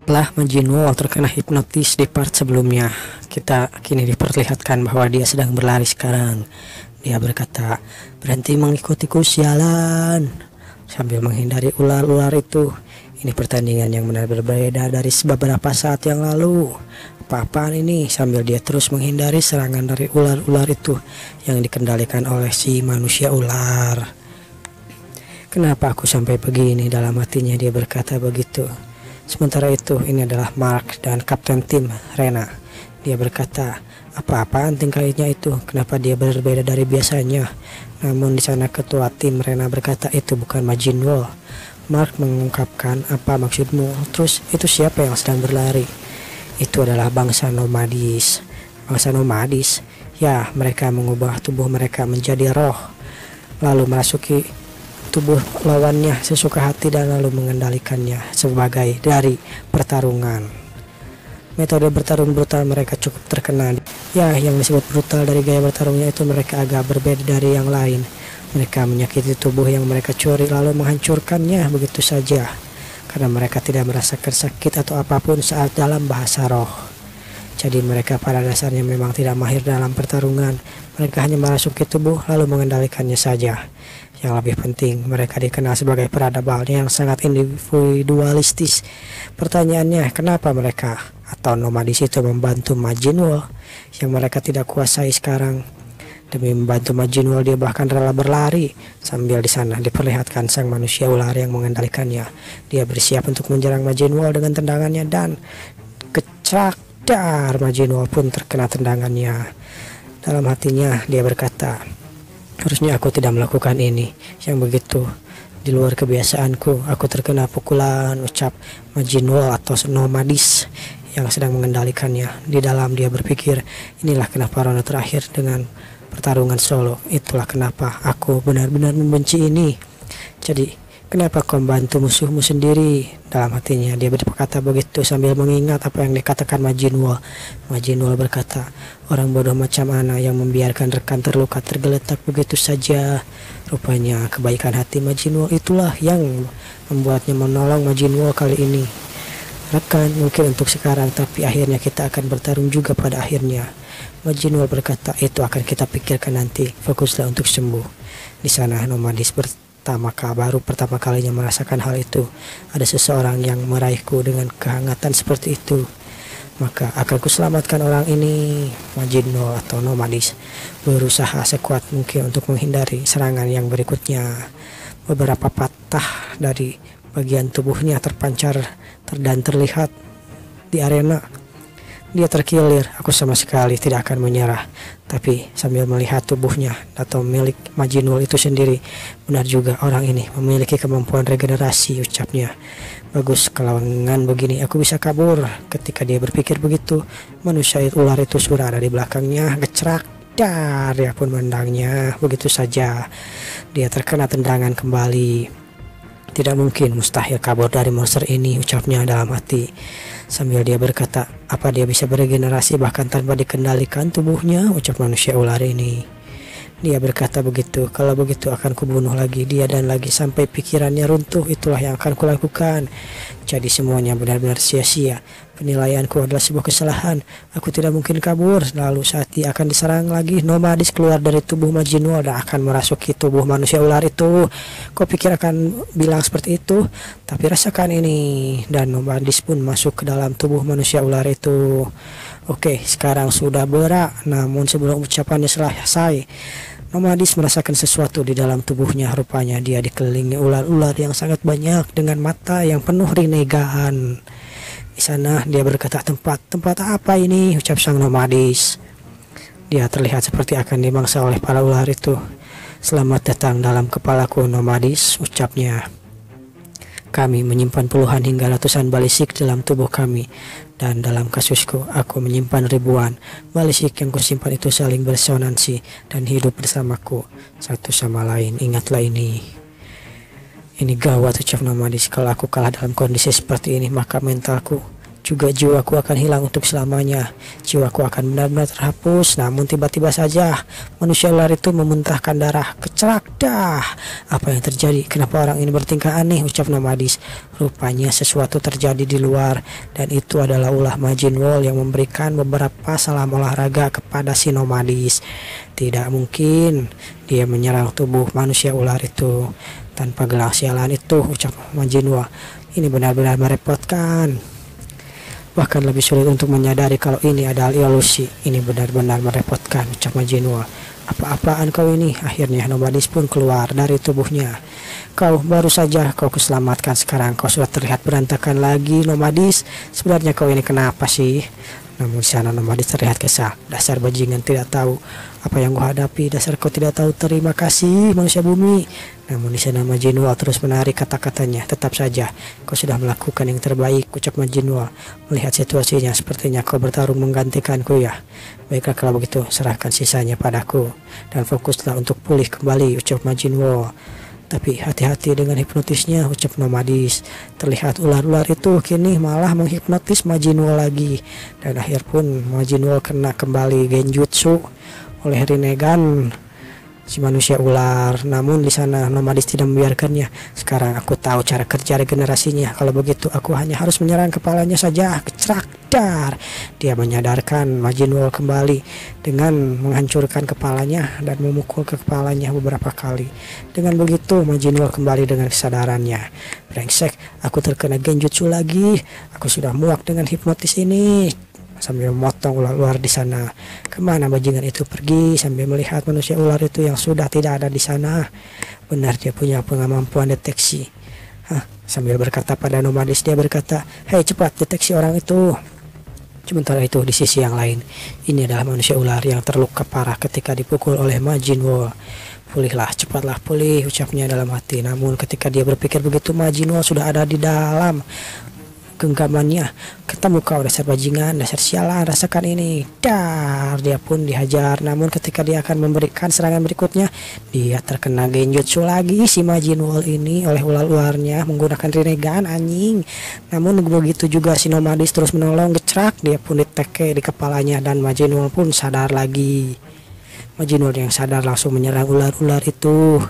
Setelah Majinwall terkena hipnotis di part sebelumnya, kita kini diperlihatkan bahwa dia sedang berlari sekarang. Dia berkata, "Berhenti mengikutiku sialan," sambil menghindari ular-ular itu. Ini pertandingan yang benar berbeda dari beberapa saat yang lalu. Apa-apaan ini, sambil dia terus menghindari serangan dari ular-ular itu yang dikendalikan oleh si manusia ular. "Kenapa aku sampai begini?" dalam hatinya dia berkata begitu. Sementara itu, ini adalah Mark dan kapten tim Rena. Dia berkata, "Apa-apaan tingkahnya itu? Kenapa dia berbeda dari biasanya?" Namun di sana ketua tim Rena berkata, "Itu bukan Majinwall." Mark mengungkapkan, "Apa maksudmu? Terus itu siapa yang sedang berlari?" "Itu adalah bangsa nomadis." "Bangsa nomadis?" "Ya, mereka mengubah tubuh mereka menjadi roh, lalu merasuki tubuh lawannya sesuka hati dan lalu mengendalikannya sebagai dari pertarungan. Metode bertarung brutal mereka cukup terkenal. Ya, yang disebut brutal dari gaya bertarungnya itu mereka agak berbeda dari yang lain. Mereka menyakiti tubuh yang mereka curi lalu menghancurkannya begitu saja, karena mereka tidak merasakan sakit atau apapun saat dalam bahasa roh. Jadi mereka pada dasarnya memang tidak mahir dalam pertarungan. Mereka hanya merasuki tubuh lalu mengendalikannya saja. Yang lebih penting, mereka dikenal sebagai peradaban yang sangat individualistis. Pertanyaannya, kenapa mereka atau nomadis itu membantu Majinwall yang mereka tidak kuasai sekarang? Demi membantu Majinwall, dia bahkan rela berlari. Sambil di sana diperlihatkan sang manusia ular yang mengendalikannya. Dia bersiap untuk menyerang Majinwall dengan tendangannya dan kecak, dar, Majinwall pun terkena tendangannya. Dalam hatinya dia berkata, "Harusnya aku tidak melakukan ini, yang begitu di luar kebiasaanku. Aku terkena pukulan," ucap Majinwall atau nomadis yang sedang mengendalikannya. Di dalam dia berpikir, inilah kenapa ronde terakhir dengan pertarungan solo. Itulah kenapa aku benar-benar membenci ini. Jadi kenapa kau membantu musuhmu sendiri? Dalam hatinya dia berkata begitu sambil mengingat apa yang dikatakan Majinwall. Majinwall berkata, "Orang bodoh macam Ana yang membiarkan rekan terluka tergeletak begitu saja." Rupanya kebaikan hati Majinwall itulah yang membuatnya menolong Majinwall kali ini. "Rekan, mungkin untuk sekarang, tapi akhirnya kita akan bertarung juga pada akhirnya." Majinwall berkata, "Itu akan kita pikirkan nanti. Fokuslah untuk sembuh." Di sana nomadis baru pertama kalinya merasakan hal itu. Ada seseorang yang meraihku dengan kehangatan seperti itu. Maka akan kuselamatkan orang ini. Majinwall atau nomadis berusaha sekuat mungkin untuk menghindari serangan yang berikutnya. Beberapa patah dari bagian tubuhnya terpancar dan terlihat di arena. Dia terkilir, "Aku sama sekali tidak akan menyerah." Tapi sambil melihat tubuhnya atau milik Majinwall itu sendiri, "Benar juga, orang ini memiliki kemampuan regenerasi," ucapnya. "Bagus, kalau dengan begini aku bisa kabur." Ketika dia berpikir begitu, manusia ular itu sudah ada di belakangnya. Gecrak, dar, dia pun menendangnya begitu saja. Dia terkena tendangan kembali. "Tidak mungkin, mustahil kabur dari monster ini," ucapnya dalam hati. Sambil dia berkata, "Apa dia bisa beregenerasi bahkan tanpa dikendalikan tubuhnya?" ucap manusia ular ini. Dia berkata begitu, "Kalau begitu akan kubunuh lagi dia dan lagi sampai pikirannya runtuh. Itulah yang akan kulakukan. Jadi semuanya benar-benar sia-sia. Penilaianku adalah sebuah kesalahan. Aku tidak mungkin kabur." Lalu saat dia akan diserang lagi, nomadis keluar dari tubuh Majinwall dan akan merasuki tubuh manusia ular itu. Kau pikir akan bilang seperti itu? Tapi rasakan ini. Dan nomadis pun masuk ke dalam tubuh manusia ular itu. Oke, sekarang sudah berak. Namun sebelum ucapannya selesai, nomadis merasakan sesuatu di dalam tubuhnya. Rupanya dia dikelilingi ular-ular yang sangat banyak dengan mata yang penuh renegaan. Di sana dia berkata, tempat apa ini?" ucap sang nomadis. Dia terlihat seperti akan dimangsa oleh para ular itu. "Selamat datang dalam kepalaku, nomadis," ucapnya. "Kami menyimpan puluhan hingga ratusan balistik dalam tubuh kami. Dan dalam kasusku, aku menyimpan ribuan. Balistik yang kusimpan itu saling beresonansi dan hidup bersamaku satu sama lain. Ingatlah ini." "Ini gawat," ucap nomadis. "Kalau aku kalah dalam kondisi seperti ini, maka mentalku juga jiwaku akan hilang untuk selamanya. Jiwaku akan benar-benar terhapus. Namun tiba-tiba saja manusia ular itu memuntahkan darah. Kecerak dah. Apa yang terjadi? Kenapa orang ini bertingkah aneh? Ucap nomadis. Rupanya sesuatu terjadi di luar, dan itu adalah ulah Majin Wall yang memberikan beberapa salam olahraga kepada si nomadis. Tidak mungkin dia menyerang tubuh manusia ular itu tanpa gelang sialan itu, ucap Majin Wall. Ini benar-benar merepotkan. Bahkan lebih sulit untuk menyadari kalau ini adalah ilusi. Ini benar-benar merepotkan, ucap Majin Wall. Apa-apaan kau ini? Akhirnya nomadis pun keluar dari tubuhnya. Kau baru saja kau kuselamatkan, sekarang kau sudah terlihat berantakan lagi, nomadis. Sebenarnya kau ini kenapa sih? Namun di sana nomadis terlihat kesal. Dasar bajingan, tidak tahu apa yang kau hadapi. Dasar kau tidak tahu terima kasih manusia bumi. Namun di sana Majin Wall terus menarik kata-katanya. Tetap saja kau sudah melakukan yang terbaik, ucap Majin Wall. Melihat situasinya, sepertinya kau bertarung menggantikanku ya. Baiklah kalau begitu, serahkan sisanya padaku dan fokuslah untuk pulih kembali, ucap Majin Wall. Tapi hati-hati dengan hipnotisnya, ucap nomadis. Terlihat ular-ular itu kini malah menghipnotis Majin Wall lagi. Dan akhir pun Majin Wall kena kembali genjutsu oleh Rinnegan si manusia ular. Namun di sana nomadis tidak membiarkannya. Sekarang aku tahu cara kerja regenerasinya. Kalau begitu aku hanya harus menyerang kepalanya saja. Kecerak dar. Dia menyadarkan Majin Wall kembali dengan menghancurkan kepalanya dan memukul ke kepalanya beberapa kali. Dengan begitu Majin Wall kembali dengan kesadarannya. Brengsek, aku terkena genjutsu lagi. Aku sudah muak dengan hipnotis ini. Sambil memotong ular-ular di sana. Kemana bajingan itu pergi? Sambil melihat manusia ular itu yang sudah tidak ada di sana. Benar dia punya kemampuan deteksi. Sambil berkata pada nomadis, dia berkata, "Hei, cepat deteksi orang itu." Sementara itu di sisi yang lain, ini adalah manusia ular yang terluka parah ketika dipukul oleh Majin Wall. Pulihlah, cepatlah pulih, ucapnya dalam hati. Namun ketika dia berpikir begitu, Majin Wall sudah ada di dalam genggamannya. Ketemu kau dasar bajingan, dasar sialan, rasakan ini. Dar, dia pun dihajar. Namun ketika dia akan memberikan serangan berikutnya, dia terkena genjutsu lagi si Majin Wall ini oleh ular-ularnya menggunakan Rinnegan, anjing. Namun begitu juga si nomadis terus menolong. Gecrak, dia pun diteke di kepalanya dan Majin Wall pun sadar lagi. Majin Wall yang sadar langsung menyerang ular-ular itu.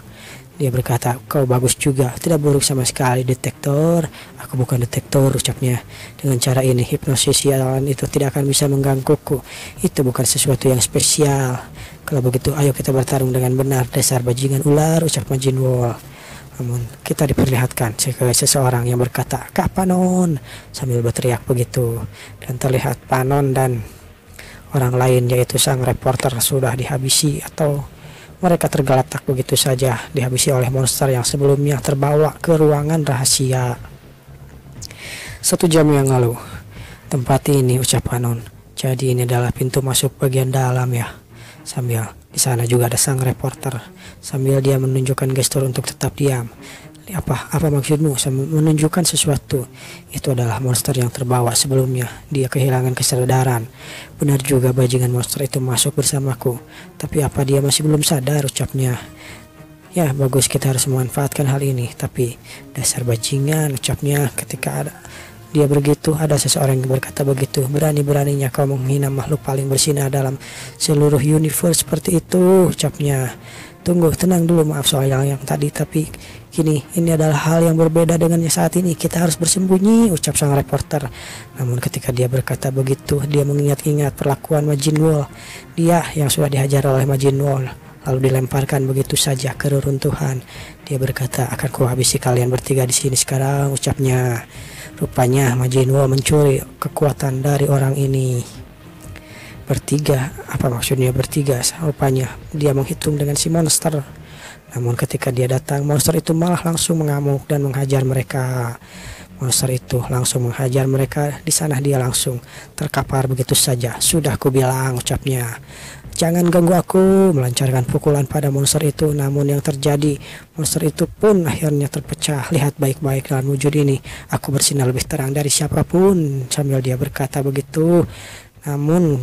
Dia berkata, "Kau bagus juga, tidak buruk sama sekali, detektor." "Aku bukan detektor," ucapnya. "Dengan cara ini hipnosis sialan itu tidak akan bisa menggangguku. Itu bukan sesuatu yang spesial. Kalau begitu ayo kita bertarung dengan benar, dasar bajingan ular," ucap Majin Wall. Namun kita diperlihatkan seseorang yang berkata, "Kak Panon," sambil berteriak begitu. Dan terlihat Panon dan orang lain yaitu sang reporter sudah dihabisi atau mereka tergeletak begitu saja, dihabisi oleh monster yang sebelumnya terbawa ke ruangan rahasia. 1 jam yang lalu, tempat ini, ucap Panon. Jadi ini adalah pintu masuk bagian dalam ya. Sambil di sana juga ada sang reporter. Sambil dia menunjukkan gestur untuk tetap diam. Apa maksudmu? Sambil menunjukkan sesuatu. Itu adalah monster yang terbawa sebelumnya. Dia kehilangan kesadaran. Benar juga bajingan monster itu masuk bersamaku. Tapi apa dia masih belum sadar, ucapnya. Ya bagus, kita harus memanfaatkan hal ini. Tapi dasar bajingan, ucapnya. Ketika dia begitu, ada seseorang yang berkata begitu. Berani-beraninya kau menghina makhluk paling bersinar dalam seluruh universe seperti itu, ucapnya. Tunggu, tenang dulu, maaf soal yang tadi, tapi kini ini adalah hal yang berbeda dengan yang saat ini. Kita harus bersembunyi, ucap sang reporter. Namun ketika dia berkata begitu, dia mengingat-ingat perlakuan Majin Wall. Dia yang sudah dihajar oleh Majin Wall, lalu dilemparkan begitu saja ke reruntuhan. Dia berkata, "Akan kuhabisi kalian bertiga di sini sekarang," ucapnya. Rupanya Majin Wall mencuri kekuatan dari orang ini. Bertiga, apa maksudnya bertiga? Rupanya dia menghitung dengan si monster. Namun ketika dia datang, monster itu malah langsung mengamuk dan menghajar mereka. Monster itu langsung menghajar mereka. Di sana dia langsung terkapar begitu saja. "Sudah kubilang," ucapnya. "Jangan ganggu aku," melancarkan pukulan pada monster itu. Namun yang terjadi, monster itu pun akhirnya terpecah. "Lihat baik-baik dalam wujud ini. Aku bersinar lebih terang dari siapapun," sambil dia berkata begitu. Namun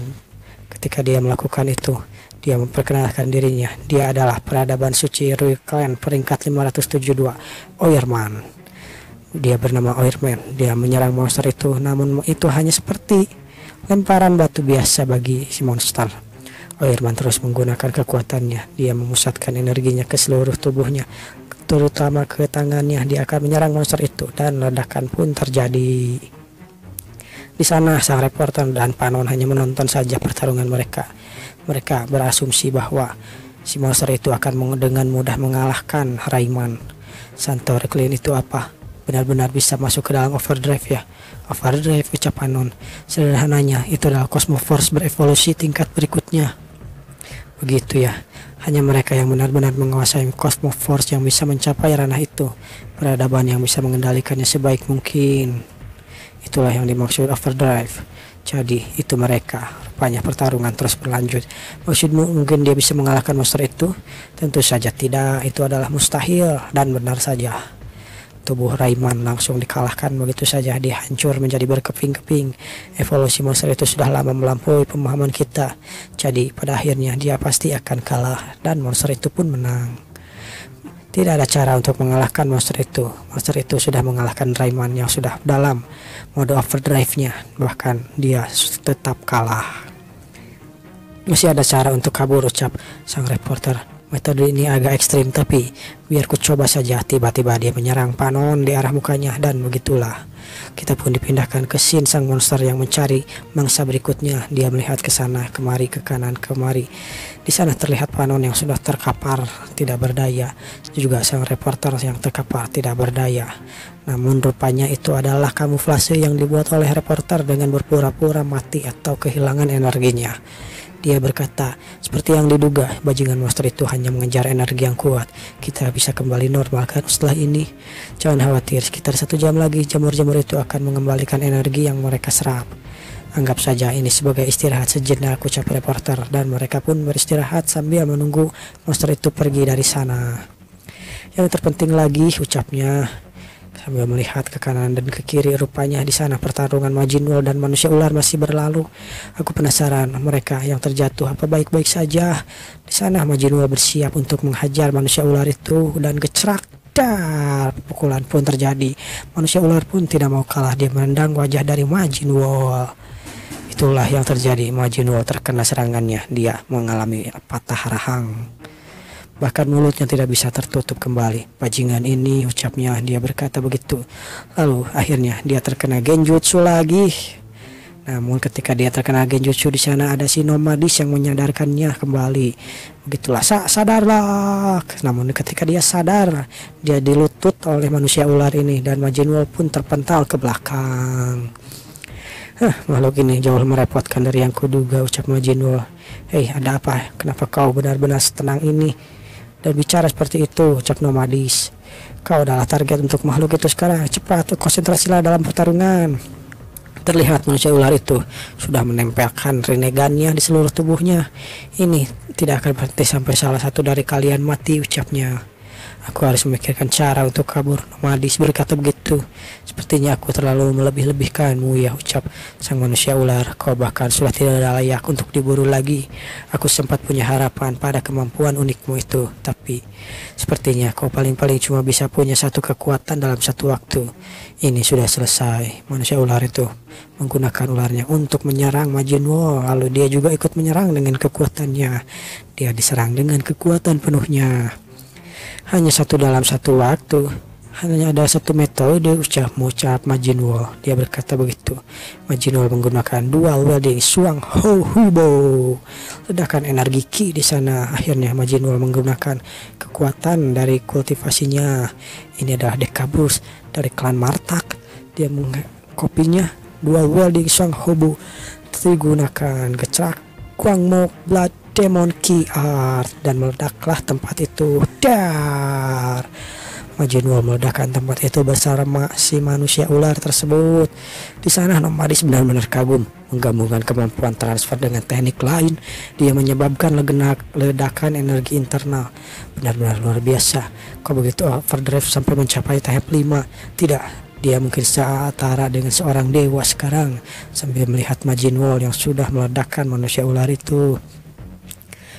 ketika dia melakukan itu, dia memperkenalkan dirinya. Dia adalah peradaban suci Rui Clan peringkat 572, Oyerman. Dia bernama Oirman. Dia menyerang monster itu, namun itu hanya seperti lemparan batu biasa bagi si monster. Oirman terus menggunakan kekuatannya. Dia memusatkan energinya ke seluruh tubuhnya, terutama ke tangannya. Dia akan menyerang monster itu dan ledakan pun terjadi. Di sana sang reporter dan Panon hanya menonton saja pertarungan mereka. Mereka berasumsi bahwa si monster itu akan dengan mudah mengalahkan Rayman. Santori Clean itu apa? Benar-benar bisa masuk ke dalam overdrive ya. Overdrive, ucap Panon. Sederhananya itu adalah Cosmoforce berevolusi tingkat berikutnya. Begitu ya. Hanya mereka yang benar-benar menguasai Cosmoforce yang bisa mencapai ranah itu. Peradaban yang bisa mengendalikannya sebaik mungkin. Itulah yang dimaksud overdrive. Jadi itu mereka. Rupanya pertarungan terus berlanjut. Maksudmu mungkin dia bisa mengalahkan monster itu? Tentu saja tidak. Itu adalah mustahil. Dan benar saja, tubuh Rayman langsung dikalahkan begitu saja. Dia hancur menjadi berkeping-keping. Evolusi monster itu sudah lama melampaui pemahaman kita. Jadi pada akhirnya dia pasti akan kalah. Dan monster itu pun menang. Tidak ada cara untuk mengalahkan monster itu. Monster itu sudah mengalahkan Rayman yang sudah dalam mode overdrive-nya. Bahkan dia tetap kalah. Masih ada cara untuk kabur, ucap sang reporter. Metode ini agak ekstrim, tapi biar ku coba saja. Tiba-tiba dia menyerang Panon di arah mukanya, dan begitulah. Kita pun dipindahkan ke scene sang monster yang mencari mangsa berikutnya. Dia melihat ke sana, kemari, ke kanan, kemari. Di sana terlihat Panon yang sudah terkapar, tidak berdaya. Juga sang reporter yang terkapar, tidak berdaya. Namun rupanya itu adalah kamuflase yang dibuat oleh reporter dengan berpura-pura mati atau kehilangan energinya. Dia berkata, seperti yang diduga, bajingan monster itu hanya mengejar energi yang kuat. Kita bisa kembali normal kan setelah ini? Jangan khawatir, sekitar 1 jam lagi jamur-jamur itu akan mengembalikan energi yang mereka serap. Anggap saja ini sebagai istirahat sejenak, ucap reporter. Dan mereka pun beristirahat sambil menunggu monster itu pergi dari sana. Yang terpenting lagi, ucapnya, sambil melihat ke kanan dan ke kiri. Rupanya di sana pertarungan Majin Wall dan manusia ular masih berlalu. Aku penasaran, mereka yang terjatuh apa baik-baik saja? Di sana Majin Wall bersiap untuk menghajar manusia ular itu, dan gecrak, dar, pukulan pun terjadi. Manusia ular pun tidak mau kalah. Dia menendang wajah dari Majin Wall. Itulah yang terjadi. Majin Wall terkena serangannya. Dia mengalami patah rahang. Bahkan mulutnya tidak bisa tertutup kembali. Bajingan ini, ucapnya. Dia berkata begitu. Lalu akhirnya dia terkena genjutsu lagi. Namun ketika dia terkena genjutsu, di sana ada si nomadis yang menyadarkannya kembali. Begitulah, sadarlah. Namun ketika dia sadar, dia dilutut oleh manusia ular ini, dan Majin Wall pun terpental ke belakang. Makhluk ini jauh merepotkan dari yang kuduga, ucap Majin Wall. Hei, ada apa? Kenapa kau benar-benar setenang ini dan bicara seperti itu, ucap nomadis. Kau adalah target untuk makhluk itu sekarang. Cepat, konsentrasilah dalam pertarungan. Terlihat manusia ular itu sudah menempelkan renegannya di seluruh tubuhnya. Ini tidak akan berhenti sampai salah satu dari kalian mati, ucapnya. Aku harus memikirkan cara untuk kabur. Nomadis berkata begitu. Sepertinya aku terlalu melebih-lebihkanmu ya, ucap sang manusia ular. Kau bahkan sudah tidak layak untuk diburu lagi. Aku sempat punya harapan pada kemampuan unikmu itu, tapi sepertinya kau paling-paling cuma bisa punya satu kekuatan dalam satu waktu. Ini sudah selesai. Manusia ular itu menggunakan ularnya untuk menyerang Majin Wall. Lalu dia juga ikut menyerang dengan kekuatannya. Dia diserang dengan kekuatan penuhnya. Hanya satu dalam satu waktu. Hanya ada satu metode, ucap Majin Wall. Dia berkata begitu. Majin Wall menggunakan dual wielding Suang Ho Hubo. Ledakan energi ki di sana. Akhirnya Majin Wall menggunakan kekuatan dari kultivasinya. Ini adalah Dekabrus dari klan Martak. Dia mengkopinya dual wielding Suang Hobo. Digunakan gecrak Kuang Mo Blood Demon Key Art, dan meledaklah tempat itu. Dar. Majin Wall meledakkan tempat itu bersama si manusia ular tersebut. Di sana nomadis benar-benar kagum. Menggabungkan kemampuan transfer dengan teknik lain, dia menyebabkan ledakan energi internal. Benar-benar luar biasa. Kok begitu overdrive sampai mencapai tahap 5? Tidak, dia mungkin setara dengan seorang dewa sekarang. Sambil melihat Majin Wall yang sudah meledakkan manusia ular itu.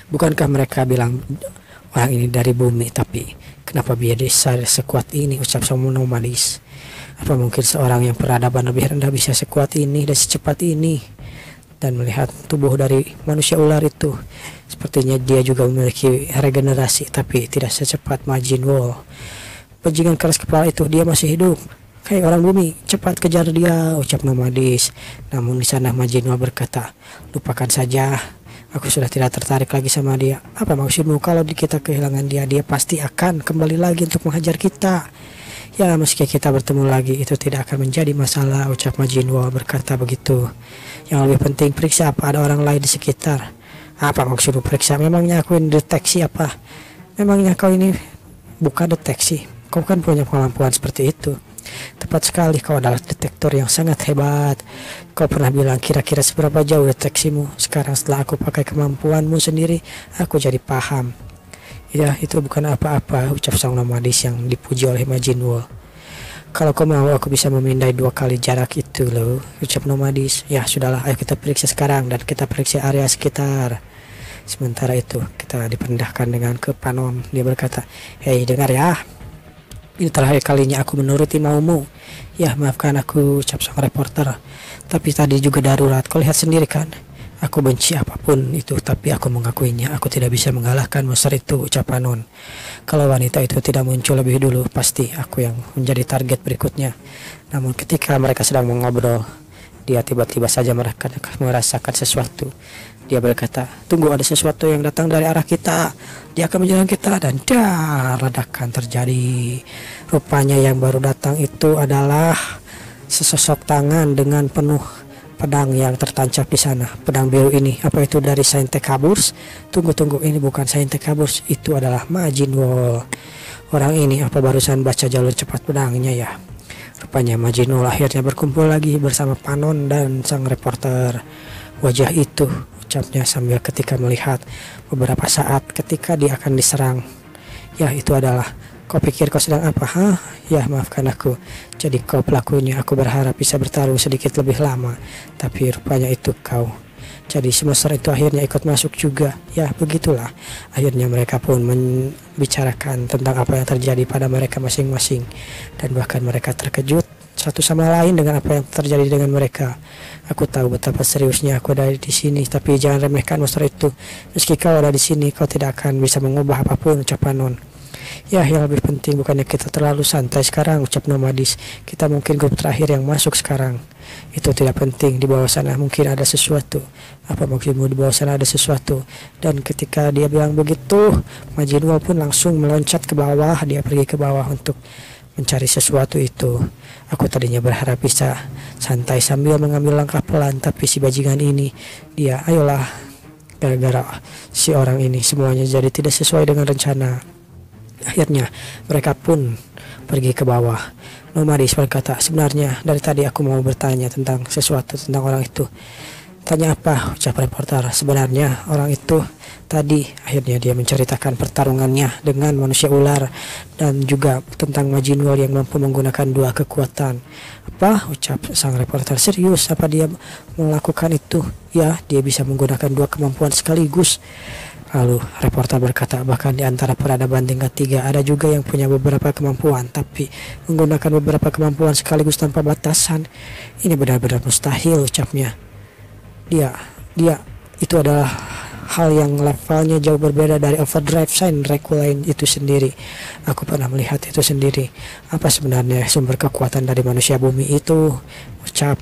Bukankah mereka bilang orang ini dari bumi, tapi kenapa dia bisa sekuat ini, ucap semua nomadis. Apa mungkin seorang yang peradaban lebih rendah bisa sekuat ini dan secepat ini? Dan melihat tubuh dari manusia ular itu, sepertinya dia juga memiliki regenerasi, tapi tidak secepat Majin Wall. Bajingan keras kepala itu, dia masih hidup. Kayak orang bumi, cepat kejar dia, ucap Nomadis. Namun di sana Majin Wall berkata, lupakan saja, aku sudah tidak tertarik lagi sama dia. Apa maksudmu? Kalau kita kehilangan dia, dia pasti akan kembali lagi untuk menghajar kita. Ya, meski kita bertemu lagi, itu tidak akan menjadi masalah, ucap Majin Wall berkata begitu. Yang lebih penting, periksa apa ada orang lain di sekitar. Apa maksudmu periksa? Memangnya aku ini deteksi apa? Memangnya kau ini bukan deteksi? Kau kan punya kemampuan seperti itu. Tepat sekali, kau adalah detektor yang sangat hebat. Kau pernah bilang kira-kira seberapa jauh deteksimu. Sekarang setelah aku pakai kemampuanmu sendiri, aku jadi paham. Ya, itu bukan apa-apa, ucap sang Nomadis yang dipuji oleh Majin Wall. Kalau kau mau, aku bisa memindai 2 kali jarak itu loh, ucap Nomadis. Ya sudahlah, ayo kita periksa sekarang dan kita periksa area sekitar. Sementara itu kita dipindahkan dengan ke Panon. Dia berkata, hei dengar ya, ini terakhir kalinya aku menuruti maumu. Ya maafkan aku, ucap sang reporter. Tapi tadi juga darurat, kau lihat sendiri kan. Aku benci apapun itu, tapi aku mengakuinya. Aku tidak bisa mengalahkan monster itu, ucap Panon. Kalau wanita itu tidak muncul lebih dulu, pasti aku yang menjadi target berikutnya. Namun ketika mereka sedang mengobrol, dia tiba-tiba saja merasakan sesuatu. Dia berkata, tunggu, ada sesuatu yang datang dari arah kita. Dia akan menyerang kita, dan ledakan terjadi. Rupanya yang baru datang itu adalah sesosok tangan dengan penuh pedang yang tertancap di sana. Pedang biru ini, apa itu dari Saintekaburs? Tunggu, ini bukan Saintekaburs, itu adalah Majin Wall. Orang ini apa barusan baca jalur cepat pedangnya ya? Rupanya Majin Wall akhirnya berkumpul lagi bersama Panon dan sang reporter. Wajah itu, ucapnya sambil ketika melihat beberapa saat ketika dia akan diserang. Ya, itu adalah, kau pikir kau sedang apa? Hah? Ya, maafkan aku. Jadi kau pelakunya. Aku berharap bisa bertarung sedikit lebih lama, tapi rupanya itu kau. Jadi semester itu akhirnya ikut masuk juga. Ya, begitulah. Akhirnya mereka pun membicarakan tentang apa yang terjadi pada mereka masing-masing, dan bahkan mereka terkejut satu sama lain dengan apa yang terjadi dengan mereka. Aku tahu betapa seriusnya aku ada di sini, tapi jangan remehkan monster itu. Meski kau ada di sini, kau tidak akan bisa mengubah apapun, ucap Panon. Ya, yang lebih penting bukannya kita terlalu santai sekarang, ucap Nomadis. Kita mungkin grup terakhir yang masuk sekarang. Itu tidak penting, di bawah sana mungkin ada sesuatu. Apa maksudmu di bawah sana ada sesuatu? Dan ketika dia bilang begitu, Majin Wall pun langsung meloncat ke bawah. Dia pergi ke bawah untuk mencari sesuatu itu. Aku tadinya berharap bisa santai sambil mengambil langkah pelan, tapi si bajingan ini, dia, ayolah. Gara-gara si orang ini semuanya jadi tidak sesuai dengan rencana. Akhirnya mereka pun pergi ke bawah. Nomadis berkata, sebenarnya dari tadi aku mau bertanya tentang sesuatu tentang orang itu. Tanya apa? Ucap reporter. Sebenarnya orang itu tadi, akhirnya dia menceritakan pertarungannya dengan manusia ular dan juga tentang Majin Wall yang mampu menggunakan 2 kekuatan. Apa? Ucap sang reporter. Serius? Apa dia melakukan itu? Ya, dia bisa menggunakan 2 kemampuan sekaligus. Lalu reporter berkata, bahkan di antara peradaban tingkat 3 ada juga yang punya beberapa kemampuan, tapi menggunakan beberapa kemampuan sekaligus tanpa batasan. Ini benar-benar mustahil, ucapnya. Dia itu adalah hal yang levelnya jauh berbeda dari Overdrive Sign Requiem itu sendiri. Aku pernah melihat itu sendiri. Apa sebenarnya sumber kekuatan dari manusia bumi itu? Ucap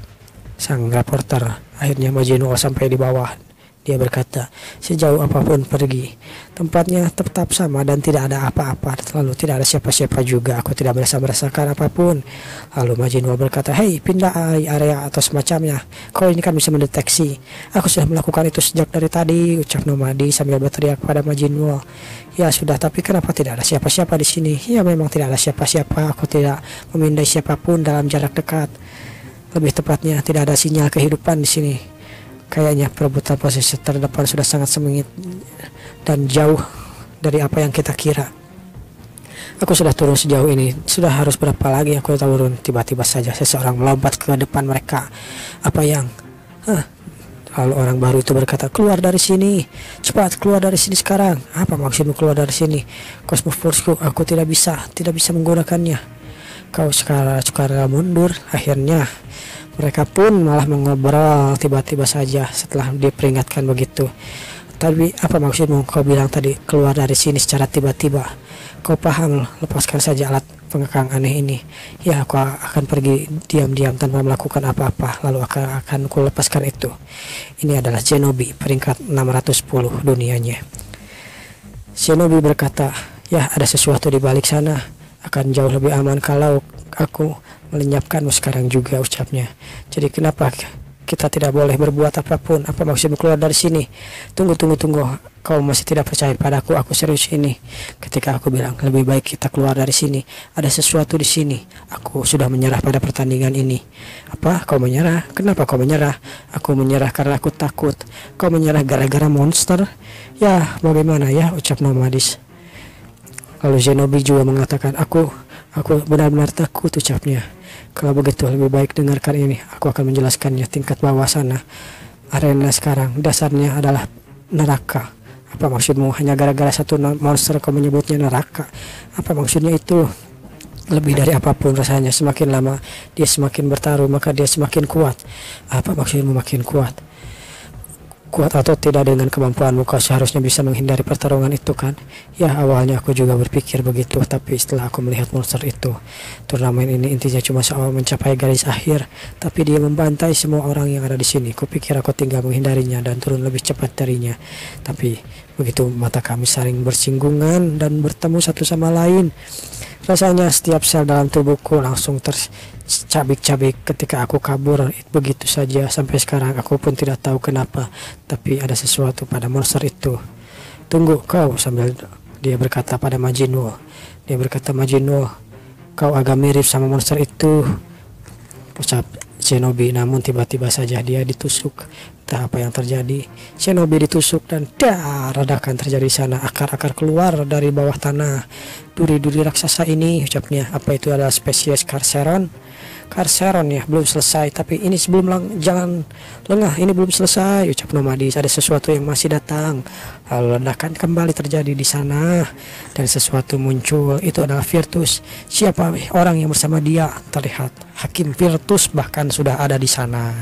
sang reporter. Akhirnya Majin Wall sampai di bawah. Dia berkata, sejauh apapun pergi, tempatnya tetap sama dan tidak ada apa-apa. Lalu tidak ada siapa-siapa juga. Aku tidak merasa merasakan apapun. Lalu Majin Wall berkata, hei, pindah area atau semacamnya. Kau ini kan bisa mendeteksi. Aku sudah melakukan itu sejak dari tadi, ucap Nomadi sambil berteriak pada Majin Wall. Ya sudah, tapi kenapa tidak ada siapa-siapa di sini? Ya memang tidak ada siapa-siapa. Aku tidak memindai siapapun dalam jarak dekat. Lebih tepatnya, tidak ada sinyal kehidupan di sini. Kayaknya perebutan posisi terdepan sudah sangat sengit dan jauh dari apa yang kita kira. Aku sudah turun sejauh ini, sudah harus berapa lagi aku turun? Tiba-tiba saja seseorang melompat ke depan mereka. Apa yang? Lalu orang baru itu berkata, keluar dari sini, cepat keluar dari sini sekarang. Apa maksudmu keluar dari sini? Cosmoforce-ku, aku tidak bisa menggunakannya. kau sekarang mundur. Akhirnya mereka pun malah mengobrol tiba-tiba saja setelah diperingatkan begitu. Tapi apa maksudmu kau bilang tadi keluar dari sini secara tiba-tiba? Kau paham, lepaskan saja alat pengekang aneh ini. Ya, aku akan pergi diam-diam tanpa melakukan apa-apa, lalu akan ku lepaskan itu. Ini adalah Shinobi peringkat 610 dunianya. Shinobi berkata, ya ada sesuatu di balik sana. Akan jauh lebih aman kalau aku melenyapkanmu sekarang juga, ucapnya. Jadi kenapa kita tidak boleh berbuat apapun? Apa maksudmu keluar dari sini? Tunggu. Kau masih tidak percaya padaku? Aku serius ini. Ketika aku bilang lebih baik kita keluar dari sini, ada sesuatu di sini. Aku sudah menyerah pada pertandingan ini. Apa? Kau menyerah? Kenapa kau menyerah? Aku menyerah karena aku takut. Kau menyerah gara-gara monster? Ya, bagaimana ya? Ucap Nomadis. Lalu Shinobi juga mengatakan, aku benar-benar takut, ucapnya. Kalau begitu lebih baik dengarkan ini. Aku akan menjelaskannya. Tingkat bawah sana, arena sekarang, dasarnya adalah neraka. Apa maksudmu? Hanya gara-gara satu monster kau menyebutnya neraka? Apa maksudnya itu? Lebih dari apapun rasanya, semakin lama dia semakin bertaruh, maka dia semakin kuat. Apa maksudmu makin kuat? Kuat atau tidak dengan kemampuanmu, kau seharusnya bisa menghindari pertarungan itu kan? Ya, awalnya aku juga berpikir begitu, tapi setelah aku melihat monster itu, turnamen ini intinya cuma soal mencapai garis akhir, tapi dia membantai semua orang yang ada di sini. Kupikir aku tinggal menghindarinya dan turun lebih cepat darinya. Tapi begitu mata kami saling bersinggungan dan bertemu satu sama lain, rasanya setiap sel dalam tubuhku langsung tercabik-cabik ketika aku kabur begitu saja. Sampai sekarang aku pun tidak tahu kenapa, tapi ada sesuatu pada monster itu. Tunggu kau, sambil dia berkata pada Majinwo. Dia berkata, Majinwo, kau agak mirip sama monster itu, ucap Shinobi. Namun tiba-tiba saja dia ditusuk. Entah apa yang terjadi. Shinobi ditusuk dan ledakan terjadi di sana. Akar-akar keluar dari bawah tanah. Duri-duri raksasa ini, ucapnya. Apa itu adalah spesies Carceron? Carceron ya, belum selesai. Tapi ini sebelum jangan lengah, ini belum selesai, ucap Nomadis. Ada sesuatu yang masih datang. Lalu ledakan kembali terjadi di sana dan sesuatu muncul. Itu adalah Virtus. Siapa orang yang bersama dia? Terlihat Hakim Virtus bahkan sudah ada di sana.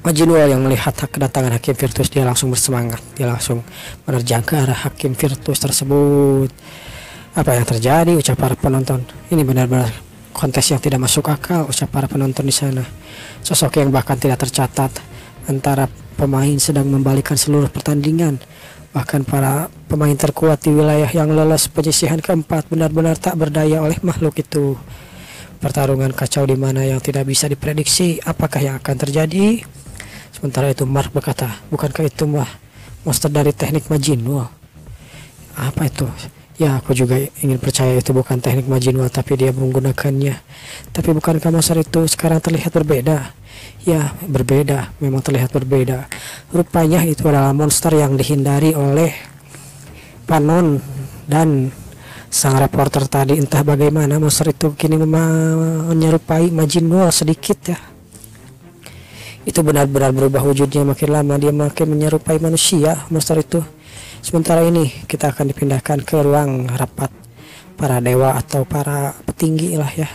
Majinwo yang melihat kedatangan Hakim Virtus, dia langsung bersemangat. Dia langsung menerjang ke arah Hakim Virtus tersebut. Apa yang terjadi? Ucap para penonton. Ini benar-benar kontes yang tidak masuk akal, ucap para penonton di sana. Sosok yang bahkan tidak tercatat antara pemain sedang membalikkan seluruh pertandingan. Bahkan para pemain terkuat di wilayah yang lolos penyisihan keempat benar-benar tak berdaya oleh makhluk itu. Pertarungan kacau di mana yang tidak bisa diprediksi apakah yang akan terjadi. Sementara itu Mark berkata, bukankah itu monster dari teknik Majinwo? Apa itu? Ya, aku juga ingin percaya itu bukan teknik Majinwo, tapi dia menggunakannya. Tapi bukankah monster itu sekarang terlihat berbeda? Ya, berbeda, memang terlihat berbeda. Rupanya itu adalah monster yang dihindari oleh Panon dan sang reporter tadi. Entah bagaimana monster itu kini menyerupai Majinwo sedikit ya. Itu benar-benar berubah wujudnya, makin lama dia makin menyerupai manusia monster itu. Sementara ini kita akan dipindahkan ke ruang rapat para dewa atau para petinggi lah ya.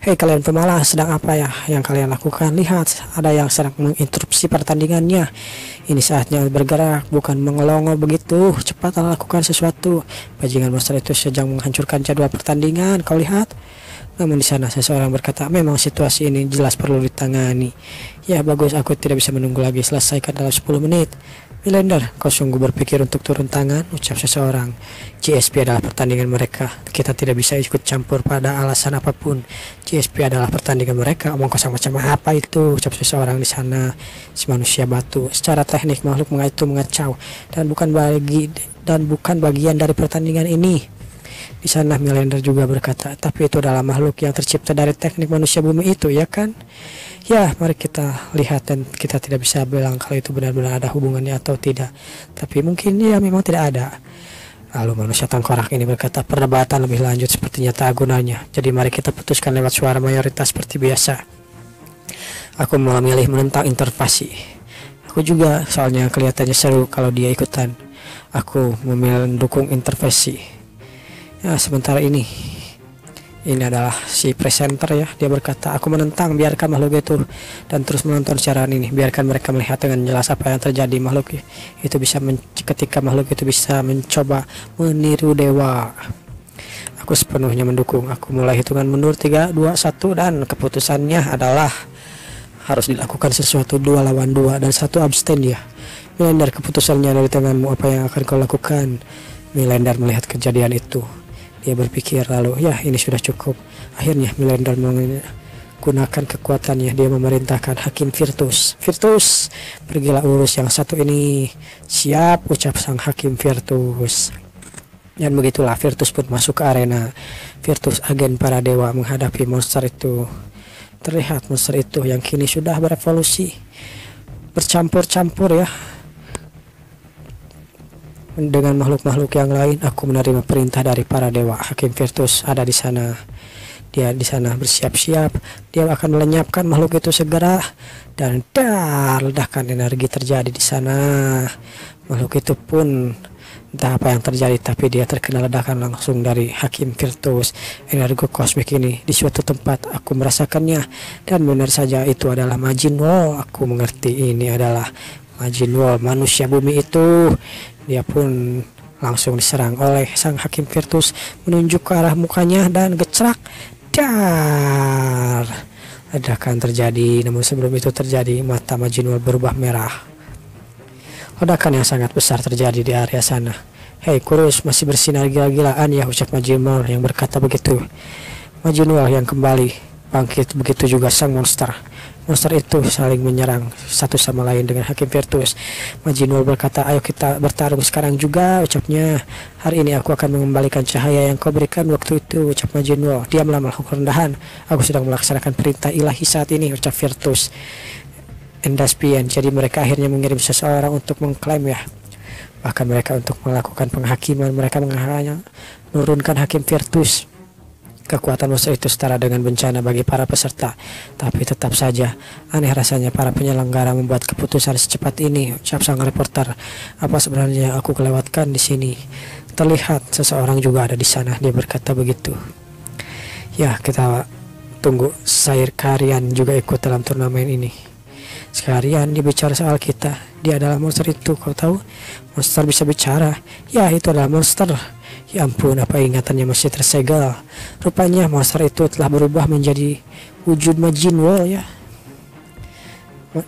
Hei kalian pemalas, sedang apa ya yang kalian lakukan? Lihat, ada yang sedang menginterupsi pertandingannya. Ini saatnya bergerak, bukan mengelongo begitu. Cepatlah lakukan sesuatu. Bajingan monster itu sedang menghancurkan jadwal pertandingan, kau lihat. Namun di sana seseorang berkata, memang situasi ini jelas perlu ditangani. Ya bagus, aku tidak bisa menunggu lagi, selesaikan dalam 10 menit. Milander, kau sungguh berpikir untuk turun tangan, ucap seseorang. GSP adalah pertandingan mereka. Kita tidak bisa ikut campur pada alasan apapun. GSP adalah pertandingan mereka. Omong kosong macam apa itu, ucap seseorang di sana. Si manusia batu. Secara teknik makhluk itu mengacau dan bukan bagian dari pertandingan ini. Di sana Milander juga berkata, tapi itu adalah makhluk yang tercipta dari teknik manusia bumi itu, ya kan? Ya, mari kita lihat dan kita tidak bisa bilang kalau itu benar-benar ada hubungannya atau tidak. Tapi mungkin ya memang tidak ada. Lalu manusia tengkorak ini berkata, perdebatan lebih lanjut sepertinya tak gunanya. Jadi mari kita putuskan lewat suara mayoritas seperti biasa. Aku memilih menentang intervasi. Aku juga, soalnya kelihatannya seru kalau dia ikutan. Aku memilih mendukung intervensi. Ya, sementara ini Ini adalah si presenter ya, dia berkata, aku menentang, biarkan makhluk itu dan terus menonton siaran ini, biarkan mereka melihat dengan jelas apa yang terjadi. Makhluk itu bisa ketika makhluk itu bisa mencoba meniru dewa. Aku sepenuhnya mendukung. Aku mulai hitungan mundur 3, 2, 1 dan keputusannya adalah harus dilakukan sesuatu. 2 lawan 2 dan 1 abstain dia. Milender, keputusannya dari tanganmu, apa yang akan kau lakukan? Milender melihat kejadian itu. Dia berpikir lalu, ya ini sudah cukup. Akhirnya Milender menggunakan kekuatannya. Dia memerintahkan Hakim Virtus. Virtus, pergilah urus yang satu ini. Siap, ucap sang Hakim Virtus. Dan begitulah Virtus pun masuk ke arena. Virtus, agen para dewa, menghadapi monster itu. Terlihat monster itu yang kini sudah berevolusi, bercampur-campur ya dengan makhluk-makhluk yang lain. Aku menerima perintah dari para dewa. Hakim Virtus ada di sana. Dia di sana bersiap-siap. Dia akan melenyapkan makhluk itu segera dan ledakan energi terjadi di sana. Makhluk itu pun entah apa yang terjadi, tapi dia terkena ledakan langsung dari Hakim Virtus. Energi kosmik ini di suatu tempat aku merasakannya, dan benar saja itu adalah Majin Wall. Aku mengerti ini adalah Majin Wall, manusia bumi itu. Dia pun langsung diserang oleh sang Hakim Virtus, menunjuk ke arah mukanya dan gecrak. Dar, ledakan terjadi. Namun sebelum itu terjadi, mata Majin Wall berubah merah. Ledakan yang sangat besar terjadi di area sana. Hei kurus, masih bersinar gila-gilaan ya, ucap Majin Wall yang berkata begitu. Majin Wall yang kembali bangkit, begitu juga sang monster. Monster itu saling menyerang satu sama lain dengan Hakim Virtus. Majin Wall berkata, ayo kita bertarung sekarang juga, ucapnya. Hari ini aku akan mengembalikan cahaya yang kau berikan waktu itu, ucap Majin Wall. Diamlah makhluk rendahan, aku sedang melaksanakan perintah ilahi saat ini, ucap Virtus. Endaspian, jadi mereka akhirnya mengirim seseorang untuk mengklaim ya. Bahkan mereka untuk melakukan penghakiman, mereka menurunkan Hakim Virtus. Kekuatan monster itu setara dengan bencana bagi para peserta, tapi tetap saja aneh rasanya para penyelenggara membuat keputusan secepat ini, ucap sang reporter. Apa sebenarnya aku kelewatkan di sini? Terlihat seseorang juga ada di sana, dia berkata begitu. Ya, kita tunggu Sair Karian juga ikut dalam turnamen ini. Sekalian dia bicara soal kita. Dia adalah monster itu, kau tahu? Monster bisa bicara. Ya, itu adalah monster. Ya ampun, apa ingatannya masih tersegel. Rupanya monster itu telah berubah menjadi wujud Majin Wall ya.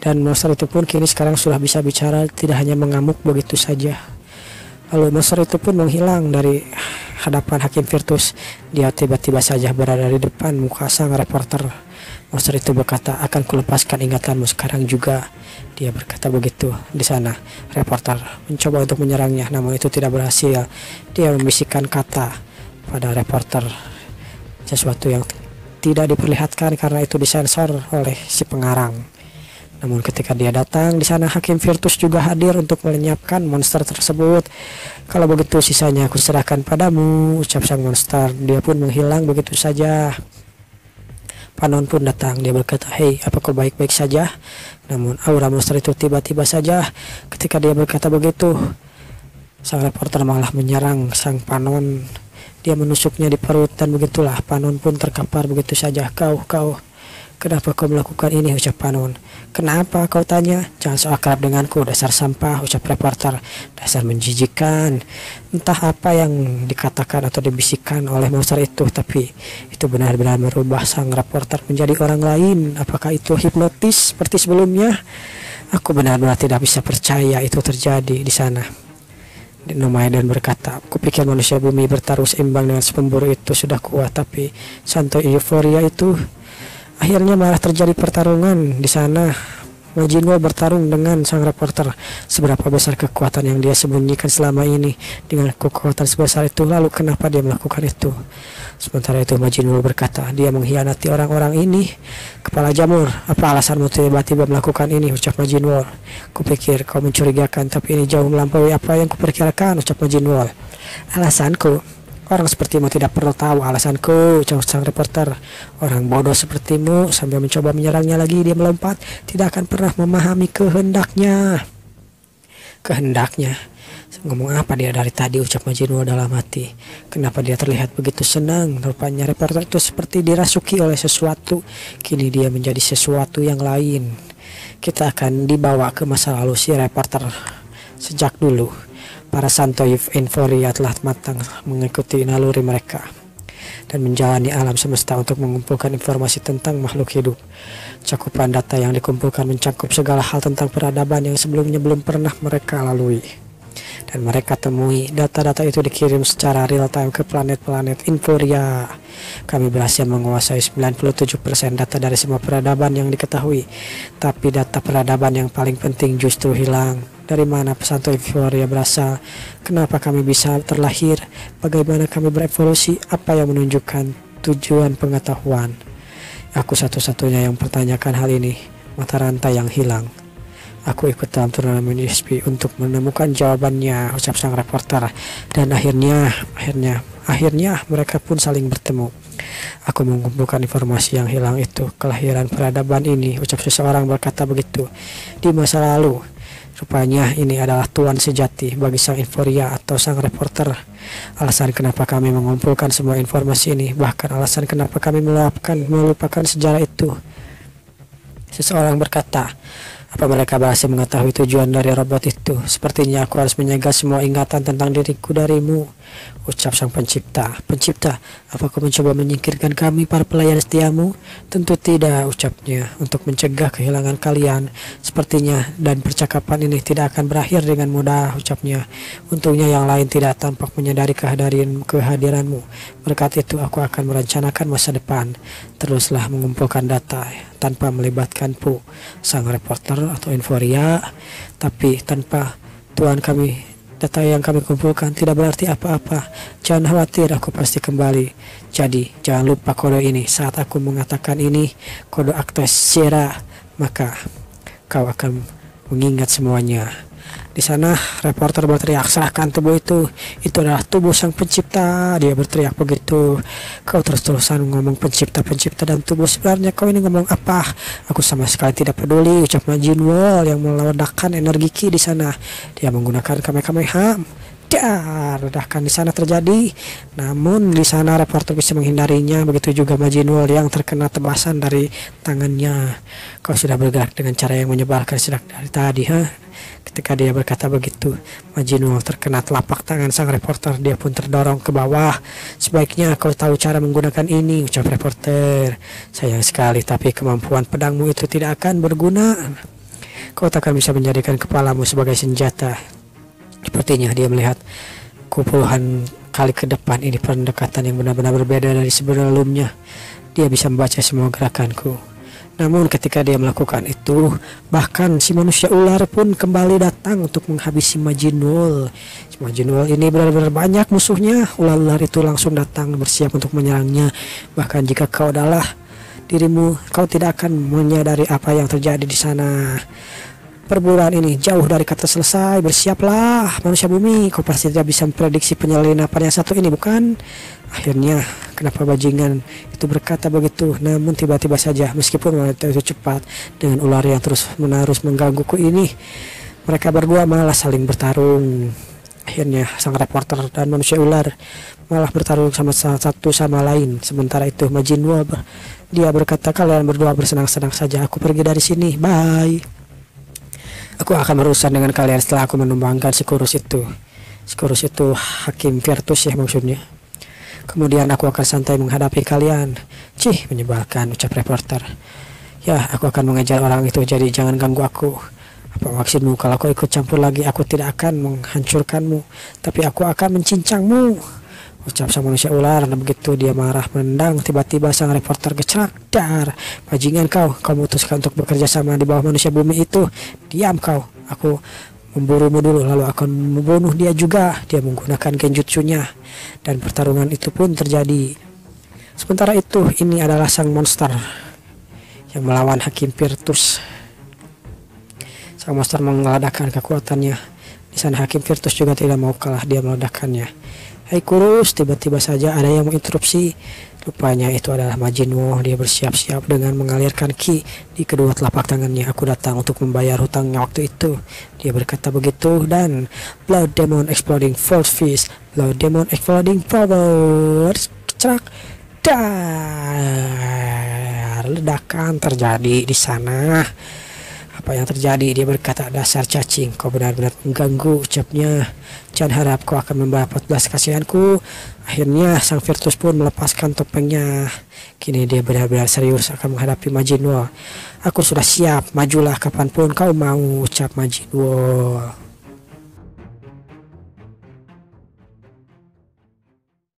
Dan monster itu pun kini sekarang sudah bisa bicara, tidak hanya mengamuk begitu saja. Lalu monster itu pun menghilang dari hadapan Hakim Virtus. Dia tiba-tiba saja berada di depan muka sang reporter. Monster itu berkata, akan kulepaskan ingatanmu sekarang juga. Dia berkata begitu. Di sana reporter mencoba untuk menyerangnya, namun itu tidak berhasil. Dia membisikkan kata pada reporter, sesuatu yang tidak diperlihatkan karena itu disensor oleh si pengarang. Namun ketika dia datang, di sana Hakim Virtus juga hadir untuk melenyapkan monster tersebut. Kalau begitu sisanya aku serahkan padamu, ucap sang monster. Dia pun menghilang begitu saja. Panon pun datang. Dia berkata, hei, apa kau baik-baik saja? Namun aura monster itu tiba-tiba saja ketika dia berkata begitu, sang reporter malah menyerang sang Panon. Dia menusuknya di perut dan begitulah Panon pun terkapar begitu saja. Kau, kenapa kau melakukan ini, ucap Panon. Kenapa, kau tanya? Jangan so akrab denganku, dasar sampah, ucap reporter. Dasar menjijikan. Entah apa yang dikatakan atau dibisikkan oleh monster itu, tapi itu benar-benar merubah sang reporter menjadi orang lain. Apakah itu hipnotis seperti sebelumnya? Aku benar-benar tidak bisa percaya itu terjadi di sana. Nomaiden berkata, kupikir manusia bumi bertaruh seimbang dengan si pemburu itu sudah kuat, tapi santai euforia itu akhirnya malah terjadi pertarungan di sana. Majin Wall bertarung dengan sang reporter. Seberapa besar kekuatan yang dia sembunyikan selama ini dengan kekuatan sebesar itu, lalu kenapa dia melakukan itu? Sementara itu Majin Wall berkata, dia mengkhianati orang-orang ini. Kepala jamur, apa alasanmu tiba-tiba melakukan ini, ucap Majin Wall. Kupikir kau mencurigakan, tapi ini jauh melampaui apa yang kuperkirakan, ucap Majin Wall. Alasanku? Orang sepertimu tidak perlu tahu alasanku, ucap sang reporter. Orang bodoh sepertimu, sambil mencoba menyerangnya lagi, dia melompat, tidak akan pernah memahami kehendaknya. Ngomong apa dia dari tadi, ucap Majinul dalam hati. Kenapa dia terlihat begitu senang? Rupanya reporter itu seperti dirasuki oleh sesuatu. Kini dia menjadi sesuatu yang lain. Kita akan dibawa ke masa lalu si reporter. Sejak dulu, para santoy euforia telah matang mengikuti naluri mereka dan menjalani alam semesta untuk mengumpulkan informasi tentang makhluk hidup. Cakupan data yang dikumpulkan mencakup segala hal tentang peradaban yang sebelumnya belum pernah mereka lalui dan mereka temui. Data-data itu dikirim secara real time ke planet-planet Inforia. Kami berhasil menguasai 97% data dari semua peradaban yang diketahui. Tapi data peradaban yang paling penting justru hilang. Dari mana pesan Inforia berasal? Kenapa kami bisa terlahir? Bagaimana kami berevolusi? Apa yang menunjukkan tujuan pengetahuan? Aku satu-satunya yang pertanyakan hal ini. Mata rantai yang hilang. Aku ikut dalam turnamen ESP untuk menemukan jawabannya, ucap sang reporter. Dan akhirnya mereka pun saling bertemu. Aku mengumpulkan informasi yang hilang itu. Kelahiran peradaban ini, ucap seseorang berkata begitu. Di masa lalu, rupanya ini adalah tuan sejati bagi sang Inforia atau sang reporter. Alasan kenapa kami mengumpulkan semua informasi ini, bahkan alasan kenapa kami melupakan sejarah itu. Seseorang berkata, apa mereka berhasil mengetahui tujuan dari robot itu? Sepertinya aku harus menyegah semua ingatan tentang diriku darimu, ucap sang pencipta. Pencipta, apa kau mencoba menyingkirkan kami para pelayan setiamu? Tentu tidak, ucapnya, untuk mencegah kehilangan kalian. Sepertinya dan percakapan ini tidak akan berakhir dengan mudah, ucapnya. Untungnya yang lain tidak tampak menyadari kehadiranmu. Berkat itu aku akan merencanakan masa depan. Teruslah mengumpulkan data tanpa melibatkanku, sang reporter atau Inforia. Tapi tanpa tuan kami, data yang kami kumpulkan tidak berarti apa-apa. Jangan khawatir, aku pasti kembali. Jadi jangan lupa kode ini. Saat aku mengatakan ini, kode aktes Sierra, maka kau akan mengingat semuanya. Di sana reporter berteriak, serahkan tubuh itu adalah tubuh sang pencipta. Dia berteriak begitu. Kau terus-terusan ngomong pencipta dan tubuh, sebenarnya kau ini ngomong apa? Aku sama sekali tidak peduli, ucap Majinul yang meledakkan energi ki di sana. Dia menggunakan Kamehameha. Ledakan di sana terjadi, namun di sana reporter bisa menghindarinya. Begitu juga Majinul yang terkena tebasan dari tangannya. Kau sudah bergerak dengan cara yang menyebalkan sejak dari tadi, Ketika dia berkata begitu, Majinul terkena telapak tangan sang reporter. Dia pun terdorong ke bawah. Sebaiknya kau tahu cara menggunakan ini, ucap reporter. Sayang sekali, tapi kemampuan pedangmu itu tidak akan berguna. Kau tak akan bisa menjadikan kepalamu sebagai senjata. Sepertinya dia melihat puluhan kali ke depan. Ini pendekatan yang benar-benar berbeda dari sebelumnya. Dia bisa membaca semua gerakanku. Namun ketika dia melakukan itu, bahkan si manusia ular pun kembali datang untuk menghabisi Majinul. Si Majinul ini benar-benar banyak musuhnya. Ular-ular itu langsung datang bersiap untuk menyerangnya. Bahkan jika kau adalah dirimu, kau tidak akan menyadari apa yang terjadi di sana. Perburuan ini jauh dari kata selesai. Bersiaplah manusia bumi. Kau pasti tidak bisa memprediksi penyelinapan yang satu ini, bukan? Akhirnya kenapa bajingan itu berkata begitu? Namun tiba-tiba saja, meskipun wanita itu cepat dengan ular yang terus-menerus menggangguku ini, mereka berdua malah saling bertarung. Akhirnya sang reporter dan manusia ular malah bertarung sama satu sama lain. Sementara itu Majinul dia berkata, kalian berdua bersenang-senang saja. Aku pergi dari sini. Bye. Aku akan berurusan dengan kalian setelah aku menumbangkan si kurus itu. Si kurus itu Hakim Virtus ya maksudnya. Kemudian aku akan santai menghadapi kalian. Cih, menyebalkan, ucap reporter. Ya, aku akan mengejar orang itu, jadi jangan ganggu aku. Apa maksudmu? Kalau kau ikut campur lagi, aku tidak akan menghancurkanmu, tapi aku akan mencincangmu, ucap sang manusia ular. Dan begitu dia marah menendang, tiba-tiba sang reporter gecerak, dar, bajingan kau memutuskan untuk bekerja sama di bawah manusia bumi itu. Diam kau, aku memburumu dulu, lalu akan membunuh dia juga. Dia menggunakan genjutsunya dan pertarungan itu pun terjadi. Sementara itu, ini adalah sang monster yang melawan Hakim Virtus. Sang monster meledakkan kekuatannya. Di sana Hakim Virtus juga tidak mau kalah, dia meledakkannya. Hai kurus, tiba-tiba saja ada yang menginterupsi. Rupanya itu adalah Majinwo. Dia bersiap-siap dengan mengalirkan ki di kedua telapak tangannya. Aku datang untuk membayar hutangnya waktu itu. Dia berkata begitu dan Blood Demon Exploding Force Fist, Blood Demon Exploding Powers, cerak, dar, ledakan terjadi di sana. Apa yang terjadi? Dia berkata, dasar cacing, kau benar-benar mengganggu, ucapnya. Jangan harap kau akan membalas kasihanku. Akhirnya sang Virtus pun melepaskan topengnya. Kini dia benar-benar serius akan menghadapi Majinwo. Aku sudah siap, majulah kapanpun kau mau, ucap Majinwo.